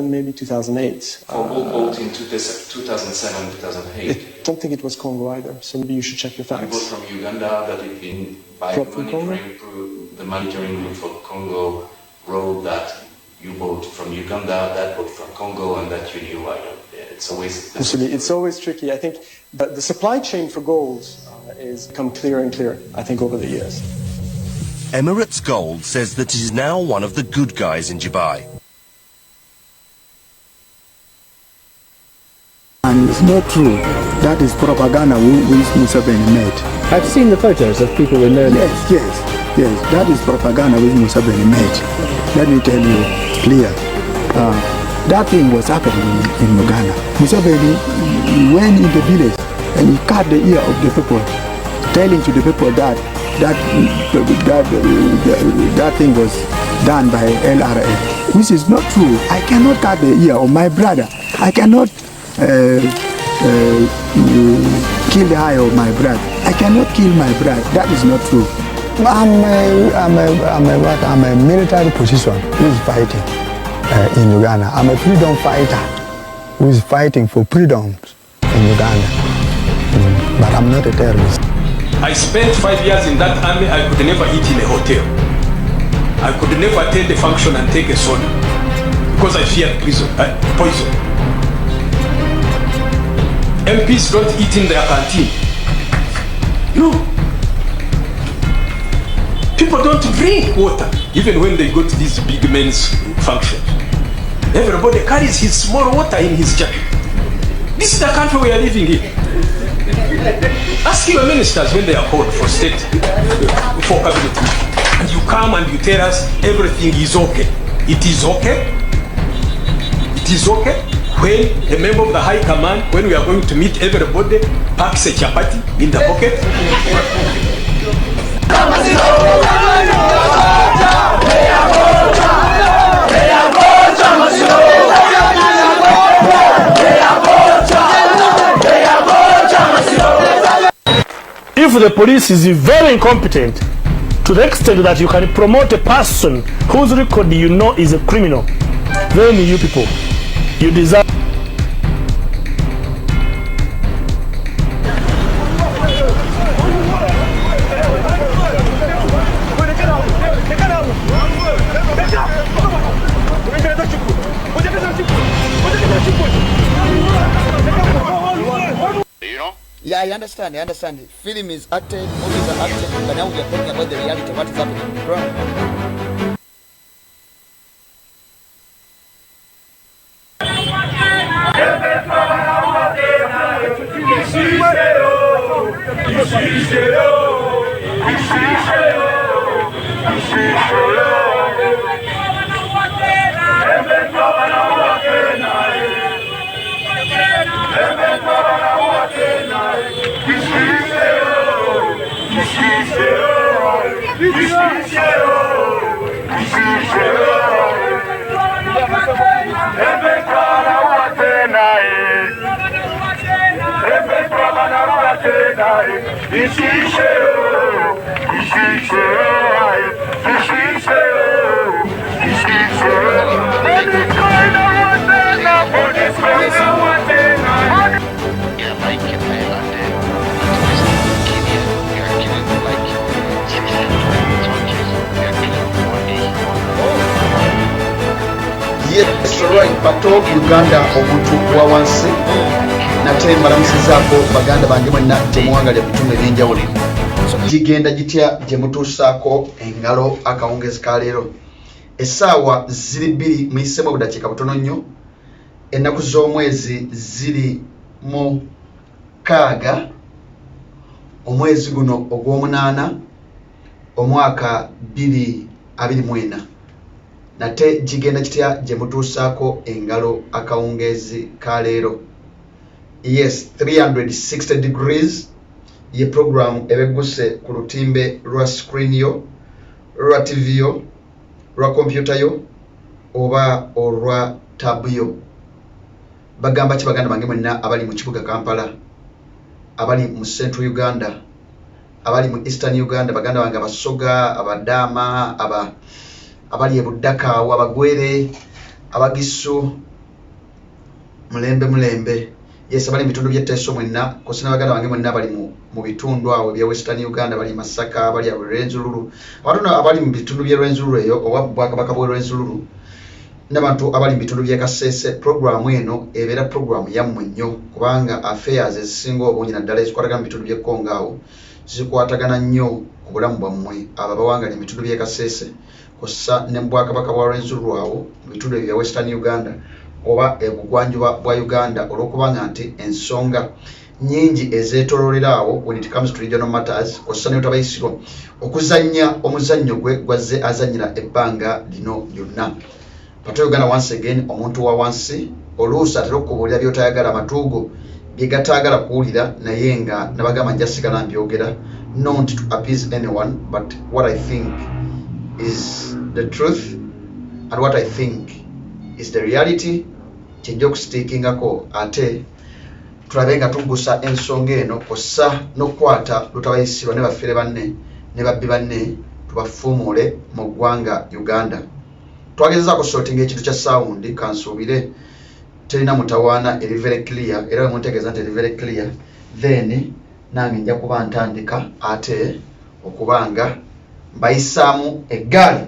maybe 2008. For gold in 2007, 2008. I don't think it was Congo either, so maybe you should check your facts. You bought from Uganda, that it been by the monitoring group for Congo wrote that you bought from Uganda, that bought from Congo, and that you knew. It's always tricky. I think the supply chain for gold is become clearer and clearer, I think, over the years. Emirates Gold says that it is now one of the good guys in Dubai. And it's not true. That is propaganda which Museveni made. I've seen the photos of people with no names. Yes. That is propaganda which Museveni made. Let me tell you clear. That thing was happening in Uganda. Museveni went in the village and he cut the ear of the people, telling to the people that thing was done by LRA, which is not true. I cannot cut the ear of my brother. I cannot kill the eye of my brother. I cannot kill my brother. That is not true. I'm a military position who is fighting in Uganda. I'm a freedom fighter who is fighting for freedom in Uganda. But I'm not a terrorist. I spent 5 years in that army. I could never eat in a hotel. I could never attend a function and take a soda because I feared poison. MPs don't eat in their canteen. No. People don't drink water, even when they go to these big men's functions. Everybody carries his small water in his jacket. This is the country we are living in. Ask your ministers when they are called for state, for cabinet meeting. And you come and you tell us everything is okay. It is okay. It is okay. When a member of the high command, when we are going to meet everybody, packs a chapati in the pocket. If the police is very incompetent to the extent that you can promote a person whose record you know is a criminal, then you people, you deserve. Yeah, I understand. Film is acted, movies are acted, but now we are talking about the reality, what is happening on the ground. Yes, right. Pato Uganda omuntu wa wansi nate mbalamusizaako baganda bange mwenna temuwangalya bituma ebyenjawulo gigenda gitya gye mutuusaako engalo akawungezi ka leero essaawa ziri 2 muyisemu obudakiika butono nnyo ennaku z'omwezi ziri mu 6 omwezi guno ogw'omunaana omwaka 2024 nate gigenda kitya gye mutuusaako engalo akawungezi ka leero. Yes, 360 degrees ye program ebegguse ku lutimbe lwa screen yo, lwa TV yo, lwa computer yo oba olwa tab yo. Bagamba ki baganda bange mwenna abali mu kibuga Kampala, abali mu Central Uganda, abali mu Eastern Uganda, baganda bange abasoga, abadama, abali e Buddaka, abagwere, abagisu, mulembe yes abali bitundu bye Teso mwenna kusina baganda bange mwenna bali mu bitundu awo bya Western Uganda bali Masaka bali Rwenzururu abantu abali mu bitundu bye Rwenzururu eyo Obwakabaka bwe Rwenzururu n'abantu abali mu bitundu bye Kasese program eno ebera program yammwe nnyo kubanga affairs ezisinga obungi naddala ezikwatagana mu bitundu bye Kongo awo zikwatagana nnyo ku bulamu bwammwe abo bawanga mu bitundu bye Kasese kosa ne Bwakabaka bwa Rwenzururu awo mu bitundu bya Western Uganda oba ebugwanjuba bwa Uganda olwokubanga nti ensonga nyingi ezetololerawo when it comes to regional matters kosa ne tabayisirwa okuzanya omuzannyo gwaze azanyira ebbanga lino lyonna Uganda once again omuntu wa wansi oluusi atera okubulira byotayagala amatuugo byegatagala kuwulira naye nga nabagamba njasigala mbyogera not to appease anyone but what I think is the truth and what I think is the reality chenjo kustikingako ate tulabenga tugusa ensonga eno kosa nokwata lutabayisirwa ne bafere banne ne babbi banne tubafumule mu ggwanga Uganda twagezeza ko sorting ekintu kya sound kansubire terina mutawana eri very clear era muntegeza nti eri very clear then nange nja kuba ntandika ate okubanga mbayisamu eggali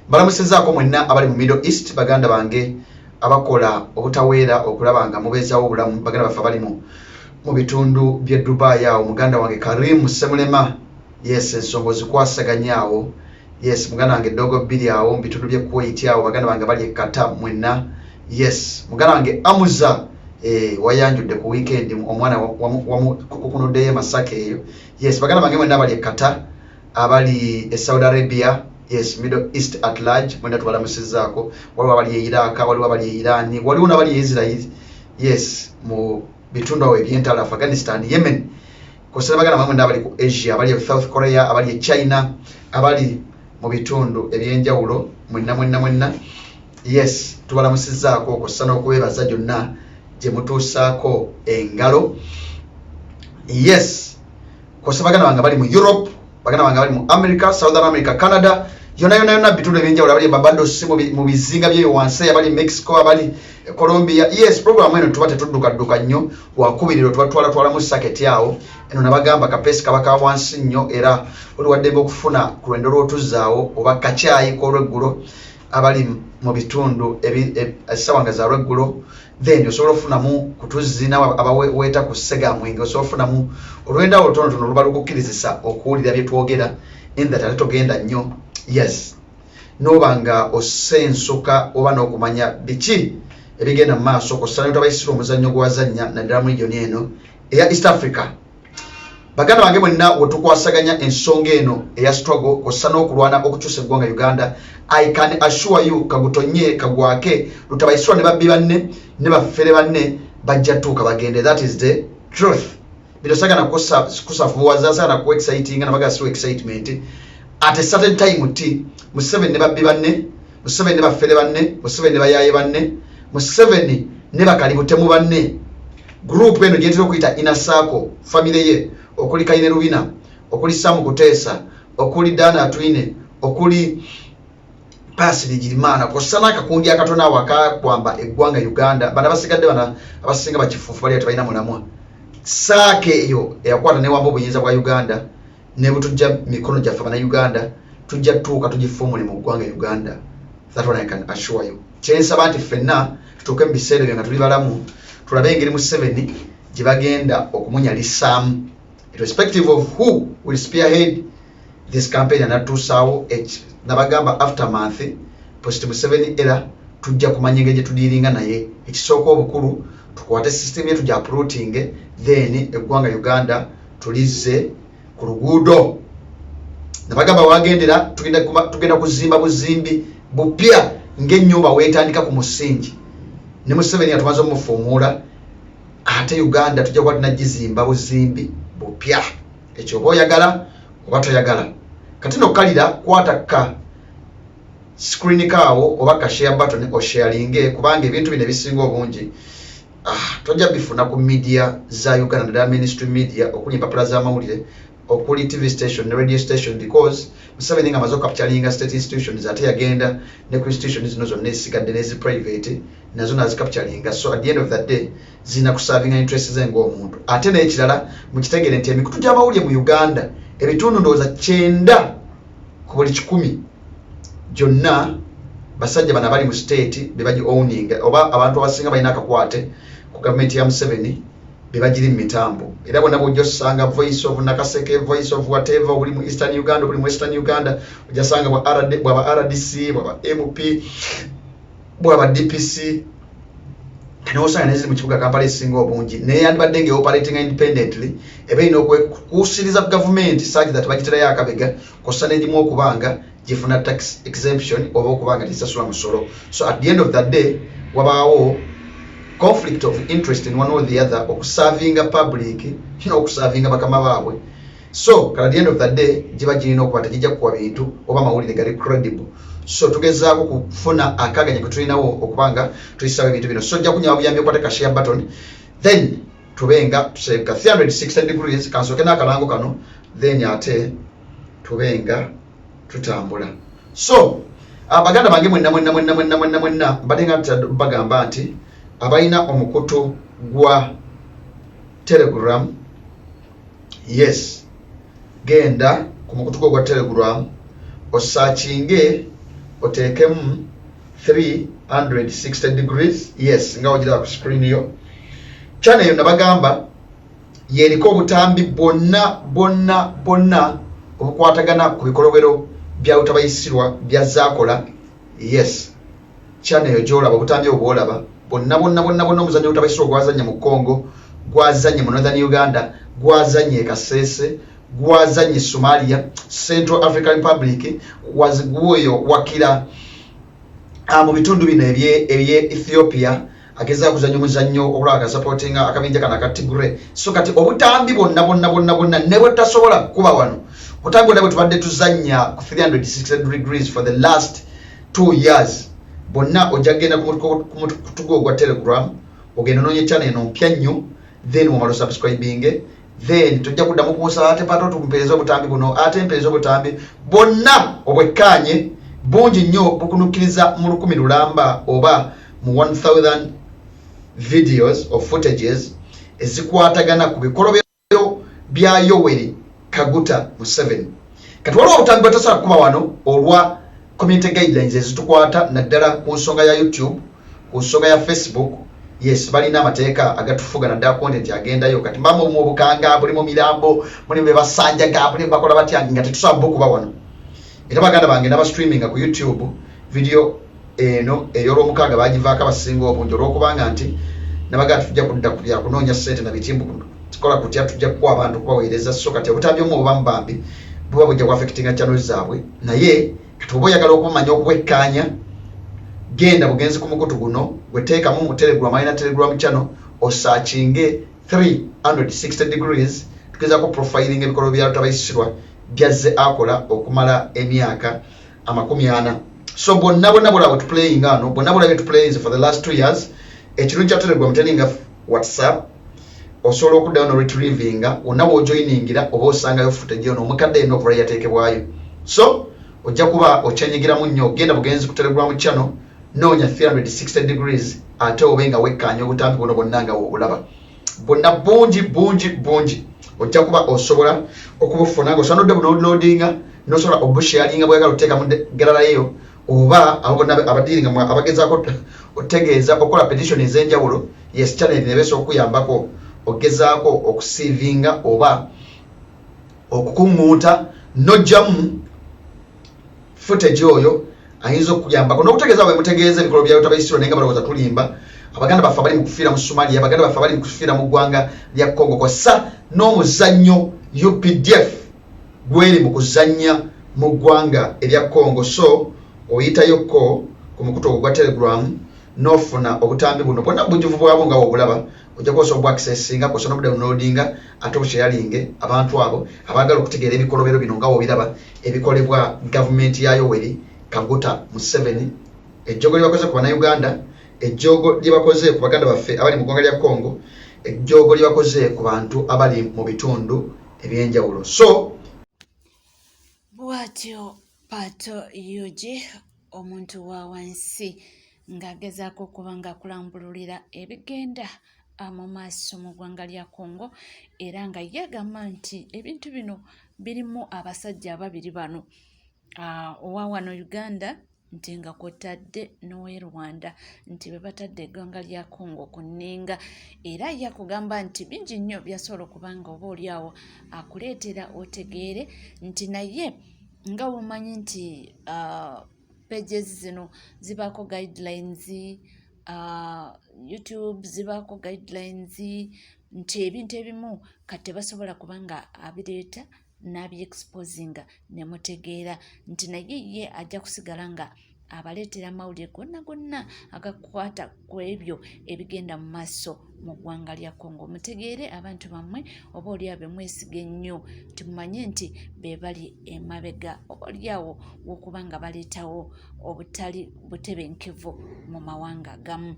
balamusizaako mwenna abali mu Middle East baganda bange abakola obutaweera okulabanga mubezawo obulamu baganda bafa bali mu bitundu bye Dubai awo muganda wange Karim Semulema yes ensongo zikwasaganyaawo yes muganda wange Dogo Billy awo mu bitundu bye Kuwait awo baganda bange bali ekata mwenna yes muganda wange Amuza wayanjudde ku weekend omwana kukunodde Masaka eyo yes baganda bange mwenna bali ekata abali Saudi Arabia yes Middle East at large mwenda tubalamusizaako waliwo abali Iraq waliwo abali Iran waliwo n'abali Israel yes mu bitundu awo ebyentala Afghanistan Yemen kosera baganda bange mwenda abali ku Asia abali South Korea abali China abali mu bitundu ebyenjawulo mwenna yes tubalamusizaako okosana okubebaza gyonna gye mutuusaako engalo yes kosera baganda bange bali mu Europe baganda bange bali mu America Southern America Canada yona bitundu ebyenjawulo abali Barbados mu bizinga byeyo wansi abali Mexico abali Colombia yes program eno tuba tetudduka nnyo wakubiriro twala mu saketi yawo eno nabagamba kapesi kabaka wansi nnyo era oliwadde okufuna ku lwendo lw'otuzaawo oba kacyayi k'olweggulo abali mu bitundu essawanga za lweggulo then osobola okufunamu kutuzina abaweeta ku Segamwenge osobola okufunamu olwenda olutonotono luba lukukkirizisa okuwulira bye twogera that ate togenda nnyo yes nobanga osensuka oba n'okumanya biki ebigenda mu maaso kosana otabayisira omuzannyo gwazannya naddala mu region eno eya East Africa baganda bange mwenna wetukwasaganya ensonga eno eya struggle kosana okulwana okukyusa eggwanga Uganda I can assure you kagutonye kagwake lutabayisirwa ne babbi banne ne baffere banne bajja tuuka bagende that is the truth bidosagana kusafuwaza sana ku exciting na baga so excitement at a certain time uti Museveni ne babbi banne Museveni ne baffere banne Museveni ne bayaye banne Museveni ne bakali butemu banne group eno gyetero kuyita Inner Circle family ye okuli Kaine Rubina okuli Samu Kuteesa okuli Dana Twine okuli Pasili Girimana kosana akakundi akatona waka kwamba eggwanga Uganda bana basigadde bana abasinga bakifufu bali atabalina mulamwa saake eyo eyakwata ne wambo obuyinza bwa Uganda ne butujja mikono gyaffe bana Uganda tujja tuuka tugifumule mu ggwanga Uganda that one I can assure you kyensaba nti ffenna tutuuke mu biseera ebyo nga tuli balamu tulabe engeri Museveni gye bagenda okumunyalisaamu irrespective of who will spearhead this campaign anatuusaawo nabagamba aftermath post Museveni era tujja kumanya engeri gye tudiiringa naye ekisooka obukulu tukwate system yetu gya uprooting then eggwanga Uganda tulize ku luguudo nabagamba wagendera tugenda kuzimba buzimbi bupya ng'ennyumba weetandika ku musingi ne Museveni atumaze omufumuula ate Uganda tujja kuba tunagizimba buzimbi bupya ekyo oba oyagala oba toyagala kati nokkalira kwataka screen kaawo oba ka share button o sharinge kubanga ebintu bino ebisinga obungi tojja bifuna ku media za Uganda da ministry media okuli empapula z'amawulire okuli TV station ne radio station because Museveni nga amaze capturinga state institutions ate yagenda ne ku institutions zino zonna esigadde nezi private nazo nazikapchalinga. So at the end of that day zina kuservinga interests ze ng'omuntu. Ate n'ekirala mukitegere nti emikutu gy'amawulire mu Uganda ebitundu ndowooza 9 ku buli 100 gyonna basajja bana bali mu state bebaji owning oba abantu abasinga balina akakwate ku government ya Museveni bebajiri mu mitambo. Era bonna bw'ojjosanga voice of Nakaseke, voice of whatever buli mu Eastern Uganda, buli mu Western Uganda ojjasanga bwa RDC, bwa MP, bwa DPC kanosanga nezili mu kibuga Kampala esinga obungi naye yandibadde nge operating independently ebeina okukusiriza government such that bagitera yakabega kosana edimu okubanga gifuna tax exemption oba okubanga tisasula musolo. So at the end of that day wabaawo conflict of interest in one or the other okuservinga public okuservinga bakama baabwe. So at the end of that day jiba jirina okuba tegijja kuwa bintu oba mawulire gali credible. So tugezaako kufuna akaganya kutulinawo okubanga tuyisawo ebintu bino. So jja kunyaba buyambi okwata ka share button then tubenga tuseka 360 degrees kansoke n'akalango kano then ate tubenga tutambula. So abaganda bange mwenna mbatenga bagamba nti abaina omukutu gwa Telegram, yes, genda ku mukutu gwa Telegram osachinge otekemu 360 degrees, yes, nga ojira ku screen yo. Channel yo nabagamba yeriko obutambi bonna obukwatagana ku bikolobero bya utabayisirwa bya zakola, yes, channel yo jolaba obutambi obwolaba bonna omuzannyo utabayisirwa gwazanya mu Congo, gwazanye mu Northern Uganda, gwazanye Kasese, gwazanye Somalia, Central African Republic, waziguyo wakira mu bitundu bino ebye Ethiopia ageza kuzanya omuzannyo okulaka supporting akabinja kana katigure. So kati obutambi bonna ne butasobola kuba wano obutambi bwe tubadde tuzanya ku 360 degrees for the last 2 years bonna ojagenda kutugo gwa Telegram ogenda nonye channel eno mpya nnyo then omalo subscribing then tujja kuddamu kumusala ate pato tumpeereza obutambi buno ate mpeereza obutambi bonna obwekkaanye bungi nnyo bukunukiriza mu 1000 lulamba oba mu 1000 videos of footages ezikwatagana ku bikolobero bya Yoweri Kaguta Museveni. Kati waliwo obutambi bwatasobola kuba wano olwa community guidelines ezitukwata naddala ku nsonga ya YouTube, ku nsonga ya Facebook. Yes, balina amateeka agatufuga naddala content agendayo. Kati mbamu mu Bukanga, buli mu Mirambo, muli be basanjaga, buli bakola batya nga tetusobola kuba wano. Era baganda bange naba streaming ku YouTube video eno ey'olwomukaaga bagivaako abasinga obungi olw'okubanga nti nabaganda tujja kudda kulya kunoonya ssente na bitimbu tukola kutya tujja kuwa abantu kubaweereza. So kati obutambi omu oba mubambi buba bujja ku affectinga channel zaabwe naye kati oba oyagala okumanya okuwekkaanya genda bugenzi ku mukutu guno gweteekamu mu Telegram alina Telegram channel osachinge 360 degrees tugezaako profiling ebikolo bya tabayisirwa byazze akola okumala emyaka 40. So bonna bulaba tuplaying ano bonna bulaba tuplaying for the last 2 years. Ekirungi kya Telegram teninga WhatsApp osobola okuddayo retrievinga onawo ojoiningira oba osangayo footage ono omukadde eno okuva yateekebwayo. So ojja kuba okyenyigiramu nnyo genda bugenzi ku Telegram channel noonya 360 degrees ate obenga wekkaanya obutambi buno bonna nga obulaba bonna bungi ojja kuba osobola okubufuna nga osobola nodde bunoodloadinga nosobola obusharinga bwagala oteeka mu geralayo oba abo bonna abadiringa abagezaako otegeeza okola petition ez'enjawulo. Yes, channel nebeesa okuyambako ogezaako okusiivinga oba okukuŋŋuuta nojjamu footage oyo ayinza okuyambako n'okutegeeza bwe mutegeeza ebikolo byayo tabayisirwa naye nga balowooza tulimba. Abaganda baffe abali mu kufiira mu Somalia, abaganda baffe abali mu kufiira mu ggwanga lya Congo kwassa n'omuzannyo UPDF gweri mu kuzannya mu ggwanga erya Congo. So oyitayoko ku mukutu ogwo gwa Telegram n'ofuna obutambi buno bwonna bujuvu bwabo nga obulaba ojja kusobola obwaccessinga kusobola obudownloadinga ate obusharinge abantu abo abagala okutegeera ebikolobero bino nga obiraba ebikolebwa gavumenti ya Yoweri Kaguta Museveni. Ejjogo lyebakoze ku bannayuganda, ejjogo lyebakoze ku baganda baffe abali mu ggwanga lya Congo, ejjogo lyebakoze ku bantu abali mu bitundu ebyenjawulo. So bwatyo Pato Yuji omuntu wa wansi ng'agezaako okuba nga akulambululira ebigenda mu maaso mu ggwanga lya Congo era nga ye agamba nti ebintu bino birimu abasajja ababiri bano owa wano Uganda nti nga kwotadde n'owe Rwanda nti be batadde eggwanga lya Congo ku nninga era ye akugamba nti bingi nnyo byasobola okubanga oba oliawo akuleetera otegeere nti naye nga womanyi nti pages zino zibaako guidelines YouTube zibaako guidelines nti ebintu ebimu kati basobola kubanga abireeta n'abyexposinga ne mutegeera nti naye ye ajja kusigala nga abaleetera amawulire gonna agakwata ku ebyo ebigenda mu maaso mu ggwanga lya Congo. Mutegeere abantu bammwe oba oliawo bemwesiga ennyo tumanye nti be bali emabega oba oliawo w'okuba nga baleetawo obutali butebenkevu mu mawanga gamu.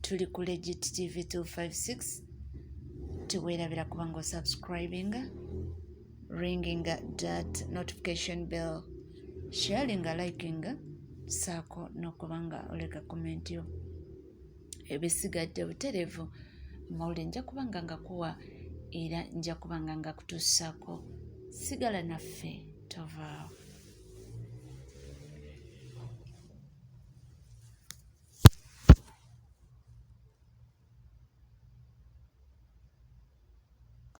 Tuli ku Legit TV 256 tuweerabira kubanga osubscribinga, ringing that notification bell, sharing, liking, saako n'okubanga oleka comment yo. Ebisigadde butereevu amawulire nja kubanga ngakuwa era nja kubanga ngakutuusaako. Sigala naffe tovaawo.